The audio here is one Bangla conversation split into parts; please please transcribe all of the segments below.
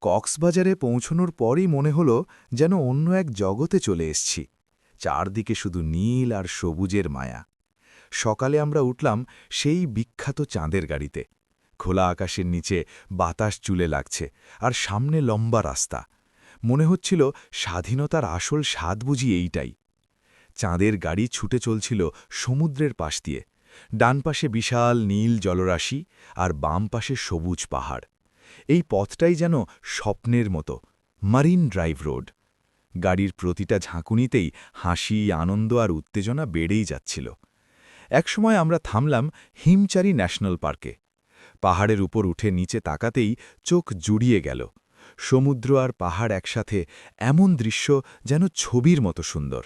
কক্সবাজারে পৌঁছনোর পরই মনে হলো যেন অন্য এক জগতে চলে এসছি। চারদিকে শুধু নীল আর সবুজের মায়া। সকালে আমরা উঠলাম সেই বিখ্যাত চাঁদের গাড়িতে। খোলা আকাশের নিচে বাতাস চুলে লাগছে, আর সামনে লম্বা রাস্তা। মনে হচ্ছিল স্বাধীনতার আসল স্বাদ বুঝি এইটাই। চাঁদের গাড়ি ছুটে চলছিল সমুদ্রের পাশ দিয়ে। ডান পাশে বিশাল নীল জলরাশি, আর বাম পাশে সবুজ পাহাড়। এই পথটাই যেন স্বপ্নের মতো, মারিন ড্রাইভ রোড। গাড়ির প্রতিটা ঝাঁকুনিতেই হাসি, আনন্দ আর উত্তেজনা বেড়েই যাচ্ছিল। একসময় আমরা থামলাম হিমচারি ন্যাশনাল পার্কে। পাহাড়ের উপর উঠে নিচে তাকাতেই চোখ জুড়িয়ে গেল। সমুদ্র আর পাহাড় একসাথে, এমন দৃশ্য যেন ছবির মতো সুন্দর।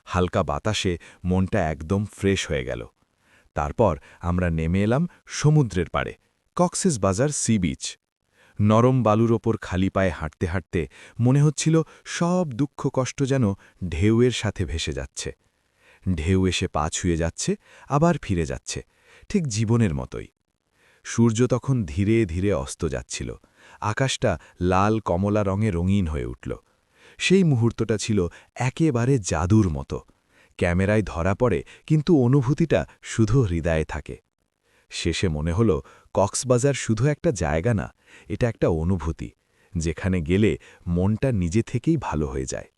হালকা বাতাসে মনটা একদম ফ্রেশ হয়ে গেল। তারপর আমরা নেমে এলাম সমুদ্রের পাড়ে, কক্সেস বাজার সি বিচ। নরম বালুর ওপর খালি পায়ে হাঁটতে হাঁটতে মনে হচ্ছিল সব দুঃখ কষ্ট যেন ঢেউয়ের সাথে ভেসে যাচ্ছে। ঢেউ এসে পা ছুঁয়ে যাচ্ছে, আবার ফিরে যাচ্ছে, ঠিক জীবনের মতোই। সূর্য তখন ধীরে ধীরে অস্ত যাচ্ছিল। আকাশটা লাল কমলা রঙে রঙিন হয়ে উঠল। সেই মুহূর্তটা ছিল একেবারে জাদুর মতো। ক্যামেরায় ধরা পড়ে, কিন্তু অনুভূতিটা শুধু হৃদয়ে থাকে। শেষে মনে হল কক্সবাজার শুধু একটা জায়গা না, এটা একটা অনুভূতি, যেখানে গেলে মনটা নিজে থেকেই ভালো হয়ে যায়।